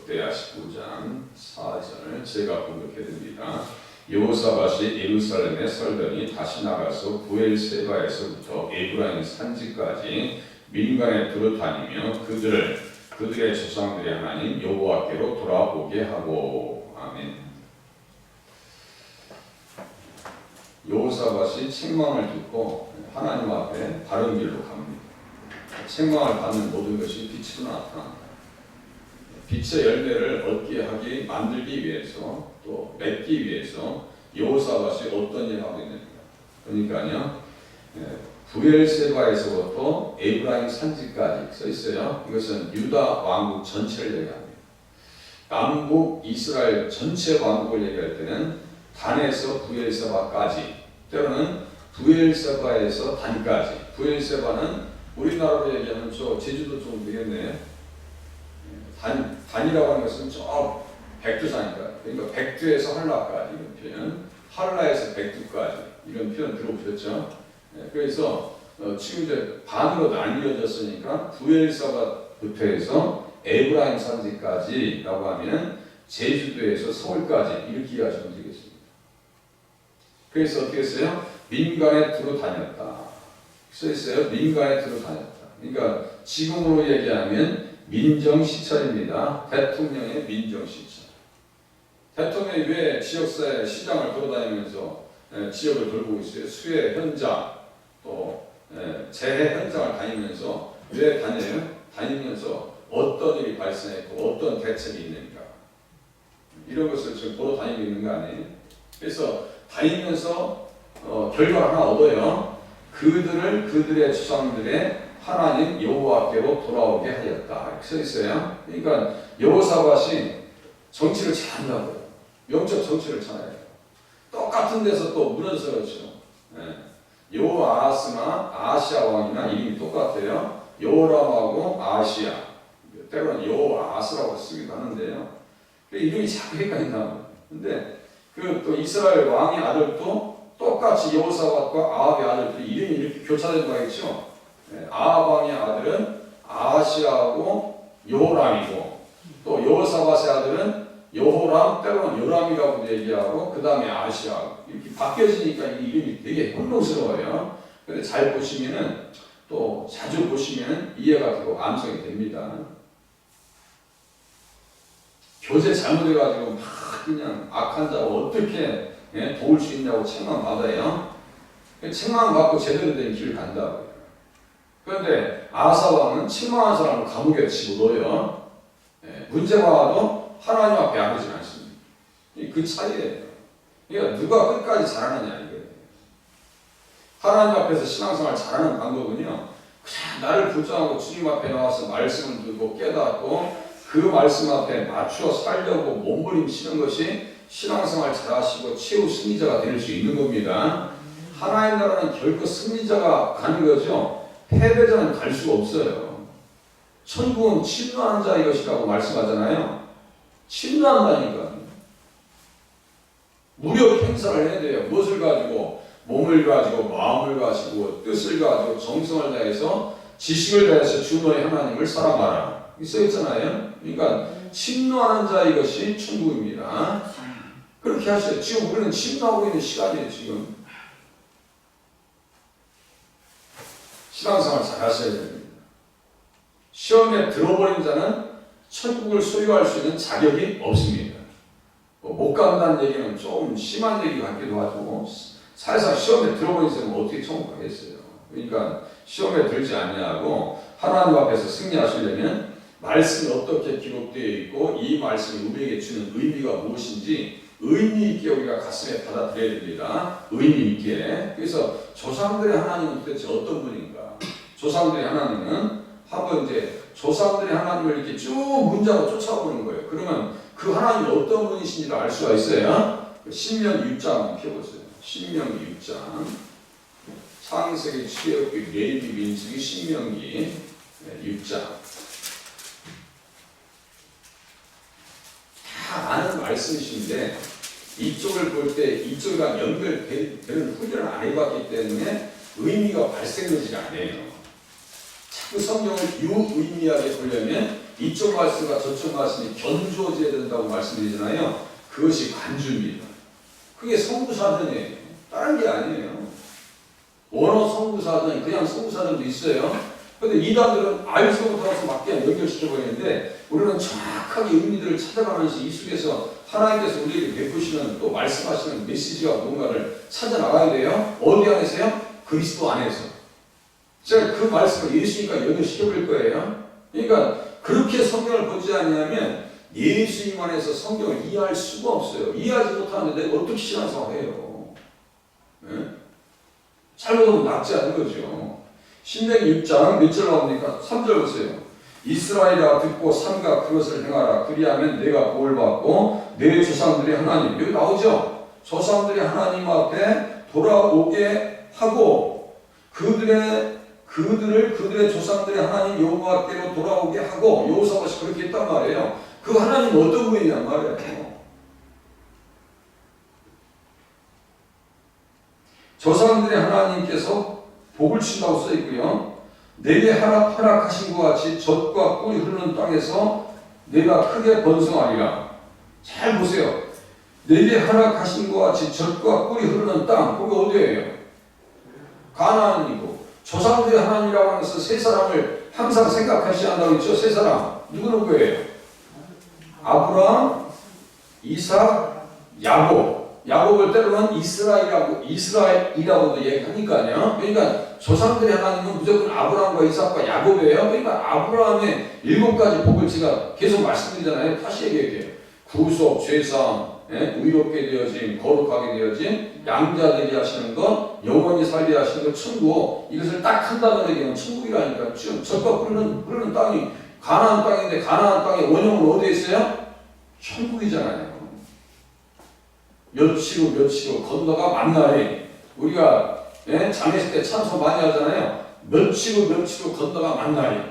역대하 19장 4절을 제가 공격해드립니다. 여호사밧이 예루살렘에 설더니 다시 나가서 부엘세바에서부터 에브라임 산지까지 민간에 두루다니며 그들의 조상들의 하나님 여호와께로 돌아오게 하고. 아멘. 여호사밧이 책망을 듣고 하나님 앞에 바른 길로 갑니다. 책망을 받는 모든 것이 빛으로 나타납니다. 빛의 열매를 얻게 만들기 위해서 또 맺기 위해서 여호사밧이 어떤 일을 하고 있는가. 그러니까요, 부엘세바에서부터 에브라임 산지까지 써 있어요. 이것은 유다 왕국 전체를 얘기합니다. 남북 이스라엘 전체 왕국을 얘기할 때는 단에서 부엘세바까지, 때로는 부엘세바에서 단까지. 부엘세바는 우리나라로 얘기하면 저 제주도 좀 되겠네. 단이라고 하는 것은 저 백두산이니까, 그러니까 백두에서 한라까지 이런 표현, 한라에서 백두까지 이런 표현 들어보셨죠? 그래서 지금 이제 반으로 나뉘어졌으니까 부엘세바부터 해서 에브라임 산지까지라고 하면 제주도에서 서울까지 이렇게 이해하시면 되겠습니다. 그래서 어떻게 했어요? 민간에 두루 다녔다. 써 있어요. 민간에 두루 다녔다. 그러니까 지금으로 얘기하면 민정시찰입니다. 대통령의 민정시찰. 대통령이 왜 지역사회 시장을 돌아다니면서 지역을 돌보고 있어요? 수해 현장, 또 재해 현장을 다니면서 왜 다녀요? 다니면서 어떤 일이 발생했고 어떤 대책이 있는가, 이런 것을 지금 보러 다니고 있는 거 아니에요? 그래서 다니면서 결과를 하나 얻어요. 그들의 조상들의 하나님 여호와께로 돌아오게 하였다. 이렇게 써 있어요. 그러니까 여호사밧이 정치를 잘한다고요. 영적 정치를 잘해요. 똑같은 데서 또 무너져서 그렇죠. 여호아하스나 아시아 왕이나 이름이 똑같아요. 여호람하고 아시아, 때로는 여호아하스라고 쓰기도 하는데요. 이름이 자꾸 헷갈린다. 근데 또 이스라엘 왕의 아들도 똑같이 여호사밧과 아합의 아들들이 이름이 이렇게 교차된 거겠죠. 아합 왕의 아들은 아시아하고 여호람이고, 또 여호사밧의 아들은 여호람, 때로는 요람이라고 얘기하고, 그 다음에 아시아, 이렇게 바뀌어지니까 이 이름이 되게 혼동스러워요. 근데 잘 보시면은, 또 자주 보시면 이해가 되고 암송이 됩니다. 교재 잘못해가지고 막 그냥 악한 자가 어떻게 도울 수 있냐고 책망받아요. 책망받고 제대로 된 길을 간다고요. 그런데 아사 왕은 책망한 사람을 감옥에 집어넣어요. 문제가 와도 하나님 앞에 아뢰지 않습니다. 그 차이예요. 그러니까 누가 끝까지 잘하느냐 이거예요. 하나님 앞에서 신앙생활 잘하는 방법은요, 그냥 나를 불쌍하고 주님 앞에 나와서 말씀을 듣고 깨닫고 그 말씀 앞에 맞추어 살려고 몸부림치는 것이 신앙생활 잘하시고 최후 승리자가 될 수 있는 겁니다. 하나님 나라는 결코 승리자가 가는 거죠. 패배자는 갈 수가 없어요. 천국은 침노하는 자의 것이라고 말씀하잖아요. 침노한다니까. 무력 행사를 해야 돼요. 무엇을 가지고? 몸을 가지고, 마음을 가지고, 뜻을 가지고, 정성을 다해서, 지식을 다해서 주 너의 하나님을 사랑하라. 써 있잖아요. 그러니까 침노하는 자의 것이 천국입니다. 그렇게 하셔요. 지금 우리는 침노하고 있는 시간이에요. 지금 신앙생활 잘 하셔야 됩니다. 시험에 들어버린 자는 천국을 소유할 수 있는 자격이 없습니다. 못 간다는 얘기는 좀 심한 얘기 같기도 하고, 사실상 시험에 들어버린 사람은 어떻게 천국 가겠어요. 그러니까 시험에 들지 않냐고, 하나님 앞에서 승리하시려면 말씀이 어떻게 기록되어 있고 이 말씀이 우리에게 주는 의미가 무엇인지 의미 있게 우리가 가슴에 받아들여야 됩니다. 의미 있게. 그래서 조상들의 하나님은 도대체 어떤 분인가? 조상들의 하나님은 한번 이제 조상들의 하나님을 이렇게 쭉 문자로 쫓아보는 거예요. 그러면 그 하나님이 어떤 분이신지를 알 수가 있어요. 신명기 6장 한번 펴보세요. 신명기 6장. 창세기, 출애굽기, 레위기, 민수기, 신명기 6장. 다 아는 말씀이신데 이쪽을 볼 때 이쪽이랑 연결되는 훈련을 안 해봤기 때문에 의미가 발생되지가 않아요. 자꾸 성경을 유의미하게 보려면 이쪽 말씀과 저쪽 말씀이 견주어져야 된다고 말씀드리잖아요. 그것이 관주입니다. 그게 성부사전이에요. 다른 게 아니에요. 원어 성부사전, 그냥 성부사전도 있어요. 근데 이단들은 알지도 못하고서 막 그냥 연결시켜버리는데 우리는 정확하게 의미들을 찾아가면서 이 속에서 하나님께서 우리에게 베푸시는 또 말씀하시는 메시지가 뭔가를 찾아 나가야 돼요. 어디 안에서요? 그리스도 안에서. 제가 그 말씀을 예수님과 연결시켜버릴 거예요. 그러니까 그렇게 성경을 보지 않냐면 예수님 안에서 성경을 이해할 수가 없어요. 이해하지 못하는데 내가 어떻게 신앙생활을 해요? 네? 잘못하면 낫지 않은 거죠. 신명기 6장 몇 절 나옵니까? 3절 보세요. 이스라엘아 듣고 삼가 그것을 행하라. 그리하면 내가 복을 받고 내 조상들의 하나님, 여기 나오죠? 조상들의 하나님 앞에 돌아오게 하고 그들의 조상들의 하나님 여호와께로 돌아오게 하고 여호사밧이 그렇게 했단 말이에요. 그 하나님은 어떤 분이냔 말이에요. 조상들의 하나님께서 복을 주신다고 써 있고요. 내게 허락하신 것 같이 젖과 꿀이 흐르는 땅에서 내가 크게 번성하리라. 잘 보세요. 내게 허락하신 것 같이 젖과 꿀이 흐르는 땅, 거기 어디예요? 가나안이고 조상들의 하나님이라고 하면서 세 사람을 항상 생각하셔야 한다고 했죠. 세 사람 누구예요? 아브라함, 이삭, 야곱. 야곱을 때로는 이스라엘이라고도 얘기하니까요. 그러니까 조상들의 하나님은 무조건 아브라함과 이삭과 야곱이에요. 그러니까 아브라함의 7가지 복을 제가 계속 말씀드리잖아요. 다시 얘기할게요. 구속, 죄사함, 의롭게 되어짐, 거룩하게 되어짐, 양자되게 하시는 것, 영원히 살게 하시는 것, 천국. 이것을 딱 한다는 얘기는 천국이라니까. 지금 젖과 흐르는 땅이 가나안 땅인데 가나안 땅의 원형은 어디에 있어요? 천국이잖아요. 며치로 건너가 만나리. 우리가 장례식 때 참석 많이 하잖아요. 며치로 건너가 만나리.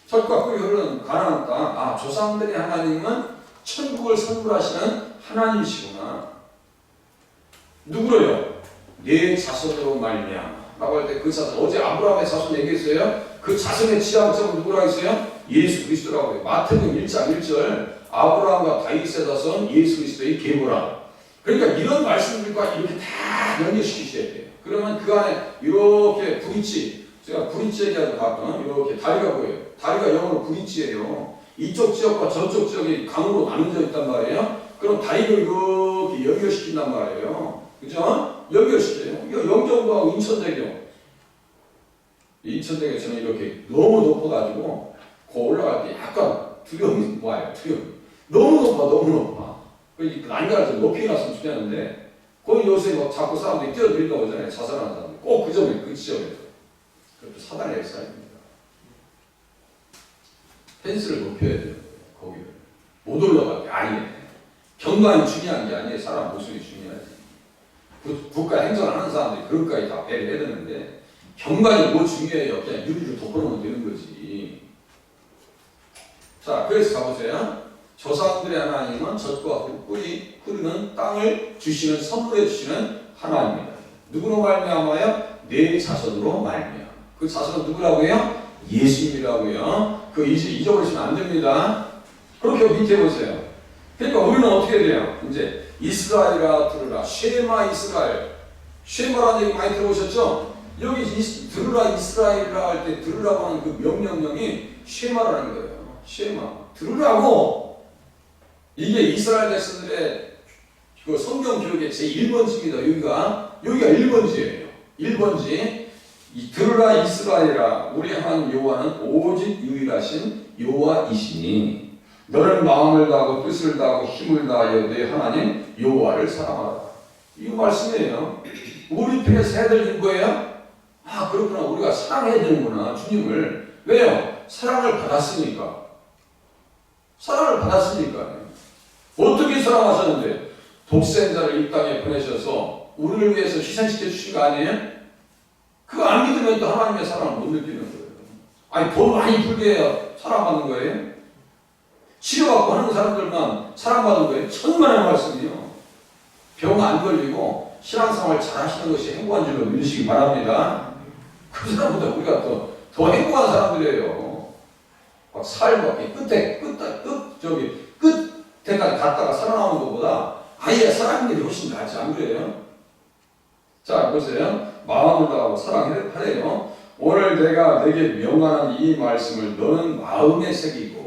젖과 꿀이 흐르는 가나안 땅. 아, 조상들의 하나님은 천국을 선물하시는 하나님이시구나. 누구로요? 내 자손으로 말미암아 라고 할 때 그 자손, 어제 아브라함의 자손 얘기했어요. 그 자손의 지향점은 누구라고 했어요? 예수 그리스도라고 해요. 마태복음 1장 1절 아브라함과 다윗의 자손 예수 그리스도의 계보라. 그러니까 이런 말씀들과 이렇게 다 연결시키셔야 돼요. 그러면 그 안에 이렇게 브릿지, 제가 브릿지 얘기하는 가끔 이렇게 다리가 보여요. 다리가 영어로 브릿지예요. 이쪽 지역과 저쪽 지역이 강으로 나눠져 있단 말이에요. 그럼 다리를 이렇게 연결시킨단 말이에요. 그죠? 연결시켜요. 이거 영종도하고 인천대교. 인천대교 저는 이렇게 너무 높아가지고 거 올라갈 때 약간 두려움이 와요. 너무 높아. 난간을 좀 높이 놨으면 좋겠는데 거기 요새 막 자꾸 사람들이 뛰어들린다고 하잖아요. 자살하는 사람들. 꼭 그 지점에서. 그것도 사단의 역사입니다. 펜스를 높여야 돼요. 거기를. 못 올라가게. 아니에요. 경관이 중요한 게 아니에요. 사람 모습이 중요하지. 국가 행정하는 사람들이 그것까지 다 배려해야 되는데 경관이 뭐 중요해요. 그냥 유리를 덮어놓으면 되는 거지. 자, 그래서 가보세요. 조상들의 하나님은 젖과 꿀이 흐르는 땅을 주시는, 선물해 주시는 하나님입니다. 누구로 말미암아요? 내 자손으로 말미암아. 그 자손은 누구라고 해요? 예수님이라고요. 그 잊어버리시면 안 됩니다. 그렇게 밑에 보세요. 그러니까 우리는 어떻게 돼요? 이제 이스라엘아 들으라. 쉐마 이스라엘. 쉐마라는 얘기 많이 들어보셨죠? 여기 들으라 이스라엘이라 할 때 들으라고 하는 그 명령이 쉐마라는 거예요. 쉐마. 들으라고. 이게 이스라엘 백성들의 그 성경 교육의 제1번지입니다. 여기가 1번지예요. 1번지. 들으라 이스라엘아 우리 하나님 여호와는 오직 유일하신 여호와이시니 너는 마음을 다하고 뜻을 다하고 힘을 다하여 내 하나님 여호와를 사랑하라. 이 말씀이에요. 우리 편에서 해야 될 거예요? 아, 그렇구나. 우리가 사랑해야 되는구나. 주님을. 왜요? 사랑을 받았으니까. 어떻게 사랑하셨는데? 독생자를 이 땅에 보내셔서 우리를 위해서 희생시켜 주신 거 아니에요? 그거 안 믿으면 또 하나님의 사랑을 못 느끼는 거예요. 아니, 돈 많이 풀게 해야 사랑받는 거예요? 치료받고 하는 사람들만 사랑받는 거예요? 천만의 말씀이요. 병 안 걸리고 신앙생활 잘 하시는 것이 행복한 줄로 믿으시기 바랍니다. 그 사람보다 우리가 더 행복한 사람들이에요. 막 살밖에 끝에까지 갔다가 살아나오는 것보다 아예 살아있는 게 훨씬 낫지, 안 그래요? 자, 보세요. 마음을 다하고 사랑하래요. 오늘 내가 내게 명하는 이 말씀을 너는 마음에 새기래요.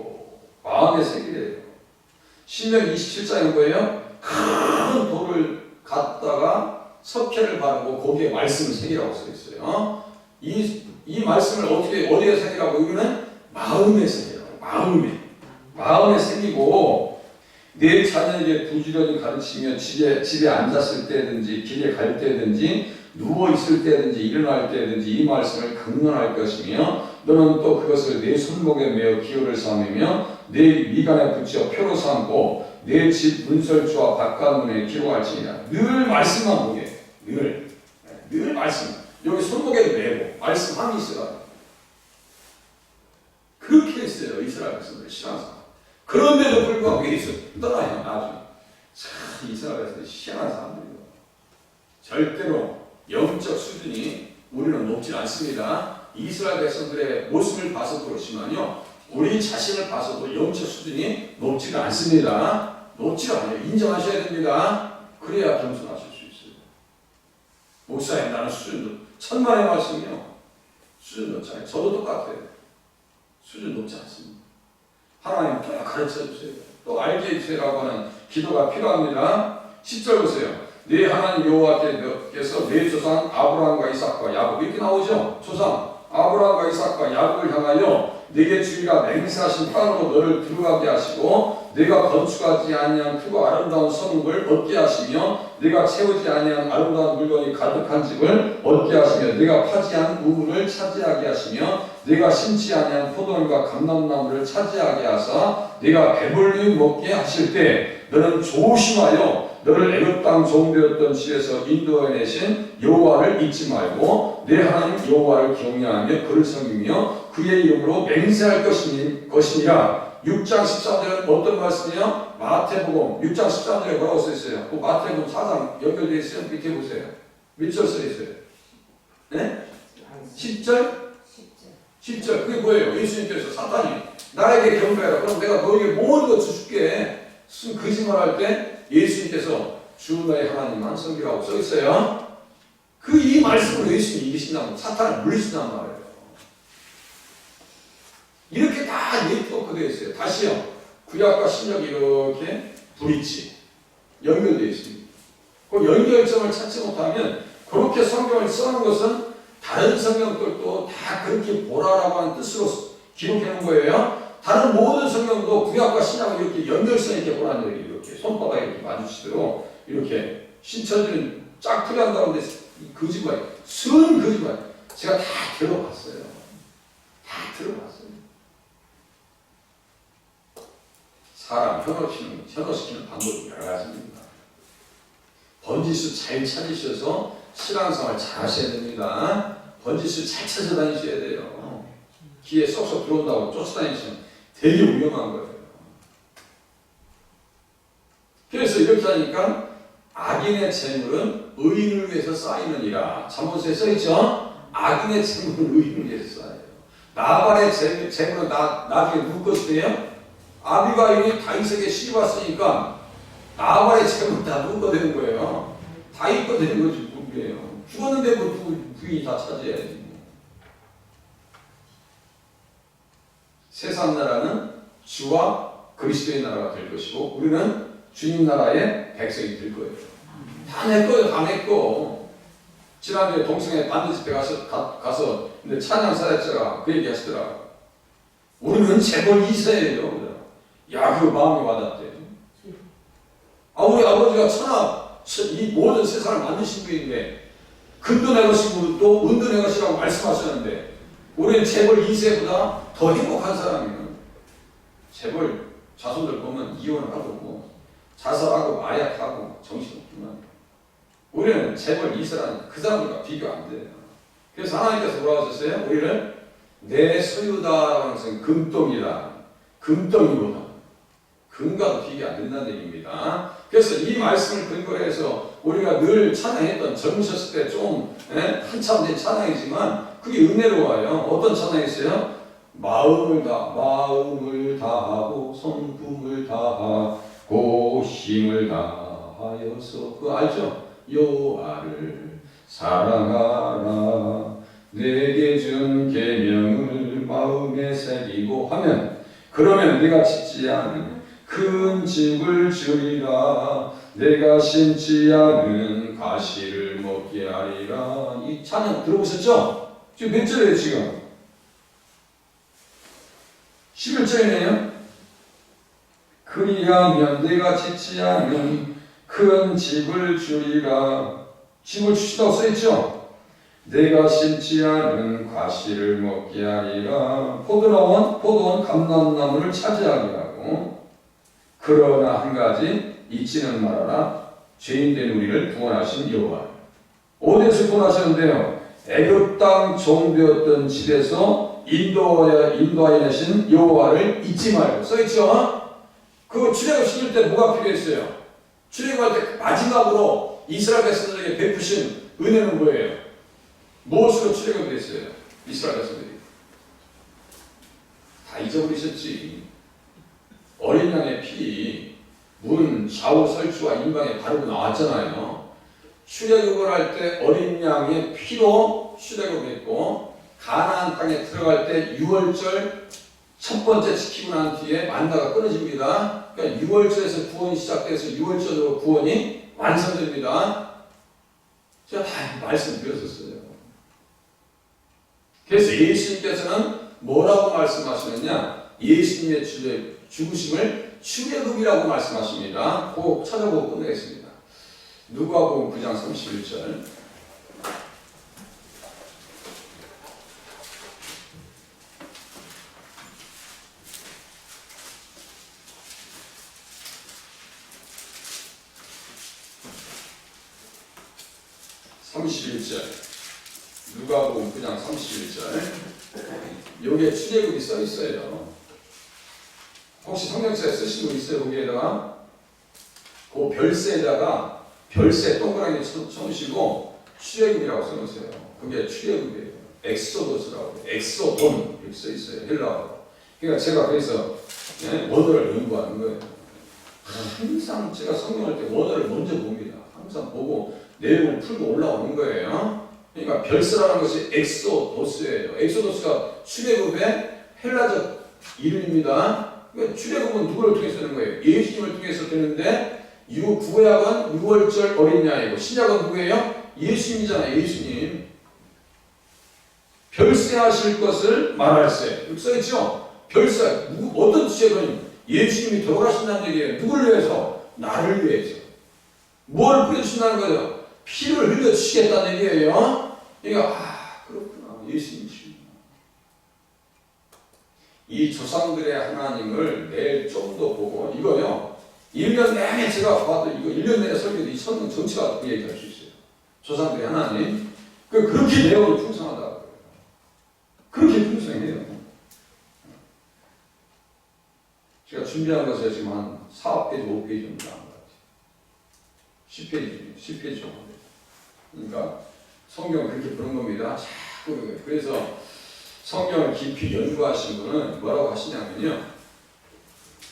신명 27장인 거예요. 큰 돌을 갖다가 석회를 바르고 거기에 말씀을 새기라고 써 있어요. 이 말씀을 어디에 새기라고? 여기는 마음에 새기라고. 마음에 새기고 내 자녀에게 부지런히 가르치며 집에 앉았을 때든지 길에 갈 때든지 누워 있을 때든지 일어날 때든지 이 말씀을 강론할 것이며 너는 또 그것을 내 손목에 메어 기호를 삼으며 내 미간에 붙여 표로 삼고 내 집 문설주와 바깥문에 기록할지니라. 늘 말씀만 보게. 늘 말씀. 여기 손목에도 메고 말씀함이 있어라. 그렇게 했어요. 이스라엘 백성들 신앙생활. 그런데도 불구하고 예수 떠나요. 나중에. 참 이스라엘 백성들 희한한 사람들이에요. 절대로 영적 수준이 우리는 높지 않습니다. 이스라엘 백성들의 모습을 봐서도 그렇지만요. 우리 자신을 봐서도 영적 수준이 높지가 않습니다. 높지가 않아요. 인정하셔야 됩니다. 그래야 겸손하실 수 있어요. 목사님 나는 수준도 천만의 말씀이요. 수준 높잖아요. 저도 똑같아요. 수준 높지 않습니다. 하나님 또 가르쳐주세요. 또 알게 해주세요라고 하는 기도가 필요합니다. 10절 보세요. 네 하나님 여호와께서 네 조상 아브라함과 이삭과 야곱 이렇게 나오죠. 조상 아브라함과 이삭과 야곱을 향하여 네게 주기가 맹세하신 땅으로 너를 들어가게 하시고 네가 건축하지 아니한 크고 아름다운 성읍을 얻게 하시며 네가 채우지 아니한 아름다운 물건이 가득한 집을 얻게 하시며 네가 파지 않은 우물을 차지하게 하시며 네가 심지 아니한 포도원과 감람나무를 차지하게 하사 네가 배불리 먹게 하실 때 너는 조심하여 너를 애굽 땅 종되었던 집에서 인도해내신 여호와를 잊지 말고 내 하나님 여호와를 경외하며 그를 섬기며 그의 이름으로 맹세할 것이니라. 6장 13절은 어떤 말씀이에요? 마태복음 6장 13절에 뭐라고 써있어요? 그 마태복음 4장 연결되어 있어요? 밑에 보세요. 몇 절 써있어요? 네? 10절? 10절. 그게 뭐예요? 예수님께서 사탄이 나에게 경배하라. 그럼 내가 너에게 모든 것을 줄게. 무슨 거짓말할 때 예수님께서 주 너의 하나님만 섬기라고 써있어요. 이 말씀으로 예수님이 이기신다면 사탄을 물리신단 말이에요. 이렇게 다 네트워크 되어 있어요. 다시요. 구약과 신약이 이렇게 브릿지 연결되어 있습니다. 그 연결점을 찾지 못하면 그렇게 성경을 써는 것은 다른 성경들도 다 그렇게 보라라고 하는 뜻으로 기록해 놓은 거예요. 다른 모든 성경도 구약과 신약을 이렇게 연결성 있게 보라는 얘기예요. 이렇게 손바닥 이렇게 마주치도록 이렇게 신천지는 짝풀이 한다는데 거짓말, 순 거짓말. 제가 다 들어봤어요. 사람 현혹시키는 방법이 여러 가지입니다. 번지수 잘 찾으셔서 신앙생활 잘 하셔야 됩니다. 번지수 잘 찾아다니셔야 돼요. 귀에 쏙쏙 들어온다고 쫓아다니시면 되게 위험한 거예요. 그래서 이렇게 하니까 악인의 재물은 의인을 위해서 쌓이느니라. 잠언서에 써있죠? 악인의 재물은 의인을 위해서 쌓여요. 나발의 재물은 나중에 누구 것이 돼요? 아비가일이 다윗에게 시집 왔으니까 나발의 재물은 다 누구 거 되는 거예요. 다윗 거 되는 거지 누구예요. 죽었는데 뭐 부인이 다 차지해야지. 세상 나라는 주와 그리스도의 나라가 될 것이고 우리는 주님 나라의 백성이 될 거예요. 다 내 거예요. 다 내 거. 지난주에 동성애 반대 집회 가서 근데 찬양 사역자가 그 얘기 하시더라. 우리는 재벌 2세예요. 야, 그 마음이 와닿대. 우리 아버지가 이 모든 세상을 만드신 분인데 금도 내 것이고 또 은도 내 것이라고 말씀하셨는데 우리는 재벌 2세보다 더 행복한 사람이에요. 재벌 자손들 보면 이혼하고 뭐 자살하고 마약하고 정신없지만 우리는 재벌 2세라는 그 사람들과 비교 안 돼요. 그래서 하나님께서 뭐라고 하셨어요? 우리를 내 소유다라는 것은 금덩이다. 금덩이보다 금과도 비교 안 된다는 얘기입니다. 그래서 이 말씀을 근거로 해서 우리가 늘 찬양했던 젊으셨을 때 좀 한참 된 찬양이지만 그게 은혜로워요. 어떤 찬양이 있어요? 마음을 다하고 성품을 다하고 힘을 다하여서 그거 알죠? 여호와를 사랑하라. 내게 준 계명을 마음에 새기고 하면 그러면 내가 짓지 않은 큰 집을 주리라. 내가 심지 않은 가시를 먹게 하리라. 이 찬양 들어보셨죠? 지금 몇 절이에요 지금? 11절이네요. 그리하면 내가 짓지 않은 큰 집을 주리라. 집을 주시다고 써있죠? 내가 심지 않은 과실을 먹게 하리라. 포도원 감람나무를 차지하게 하고. 그러나 한 가지 잊지는 말아라. 죄인된 우리를 구원하신 여호와. 어디에서 구원하셨는데요? 애굽 땅 종되었던 집에서 인도하여 내신 여호와를 잊지 말고 써있죠? 그 출애굽 시킬 때 뭐가 필요했어요? 출애굽할 때 마지막으로 이스라엘 백성들에게 베푸신 은혜는 뭐예요? 무엇으로 출애굽이 됐어요? 이스라엘 백성들이 다 잊어버리셨지. 어린 양의 피 문 좌우 설주와 임방에 바르고 나왔잖아요. 출애굽을 할 때 어린 양의 피로 출애굽을 했고 가나안 땅에 들어갈 때 6월절 첫 번째 지키고 난 뒤에 만나가 끊어집니다. 그러니까 6월절에서 구원이 시작돼서 6월절으로 구원이 완성됩니다. 제가 다 말씀드렸었어요. 그래서 예수님께서는 뭐라고 말씀하시느냐? 예수님의 죽으심을 출애굽이라고 말씀하십니다. 꼭 찾아보고 끝내겠습니다. 누가복음 9장 31절. 누가복음 9장 31절. 여기에 출애굽이 써 있어요. 혹시 성경책에 쓰신 분 있어요? 거기에다가 그 별세에다가 별세 동그라미 쳐놓으시고 출애굽이라고 써놓으세요. 그게 출애굽이에요. 엑소도스라고 엑소돈 이렇게 써 있어요. 헬라어로. 그러니까 제가 그래서 원어를 연구하는 거예요. 항상 제가 성경할 때 원어를 먼저 봅니다. 항상 보고 내용을 풀고 올라오는 거예요. 그러니까 별세라는 것이 엑소도스예요. 엑소도스가 출애굽의 헬라적 이름입니다. 그러니까 출애굽은 누구를 통해서 되는 거예요? 예수님을 통해서 되는데 구약은 6월절 어린 양이고 신약은 누구예요? 예수님이잖아요. 예수님. 별세하실 것을 말할세. 이렇게 써있죠? 별세. 어떤 뜻이에요? 예수님이 돌아가신다는 얘기예요. 누구를 위해서? 나를 위해서. 뭘 뿌려주신다는 거예요? 피를 흘려주시겠다는 얘기예요. 그러니까 그렇구나. 예수님이시구나. 이 조상들의 하나님을 내일 좀 더 보고 이거요. 1년 내내 제가 봐도 이거 1년 내내 설교도 이 성경 전체가 그 얘기할 수 있어요. 조상들의 하나님. 그렇게 내용이 풍성하다고 그래요. 그렇게 풍성해요. 제가 준비한 것에 지금 한 4페이지, 5페이지 정도 나온 것 같아요. 10페이지 정도. 그러니까 성경을 그렇게 보는 겁니다. 자꾸 그래서 성경을 깊이 연구하신 분은 뭐라고 하시냐면요.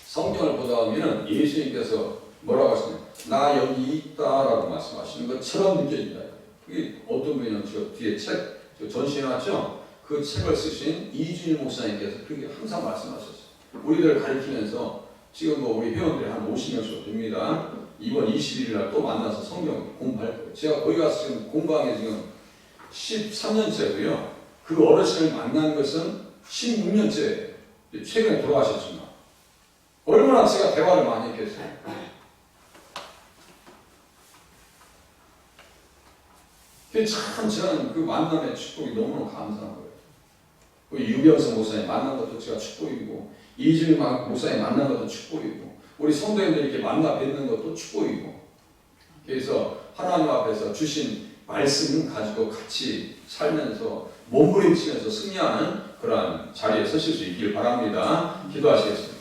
성경을 보다 보면 예수님께서 뭐라고 하시냐면 나 여기 있다라고 말씀하시는 것처럼 느껴진다. 그게 어떤 분이냐면 저 뒤에 책 전시해놨죠. 그 책을 쓰신 이준일 목사님께서 그렇게 항상 말씀하셨어요. 우리들 가르치면서 지금 우리 회원들이 한 50명 됩니다. 이번 21일 날 또 만나서 성경 공부할 거예요. 제가 거기 가서 지금 공부한 게 지금 13년째고요. 그 어르신을 만난 것은 16년째. 최근에 돌아가셨지만 얼마나 제가 대화를 많이 했겠어요. 참 저는 그 만남의 축복이 너무너무 감사한 거예요. 그 유병성 목사님 만난 것도 제가 축복이고 이준일 목사님 만난 것도 축복이고 우리 성도님들 이렇게 만나 뵙는 것도 축복이고 그래서 하나님 앞에서 주신 말씀 가지고 같이 살면서 몸부림치면서 승리하는 그러한 자리에 서실 수 있길 바랍니다. 기도하시겠습니다.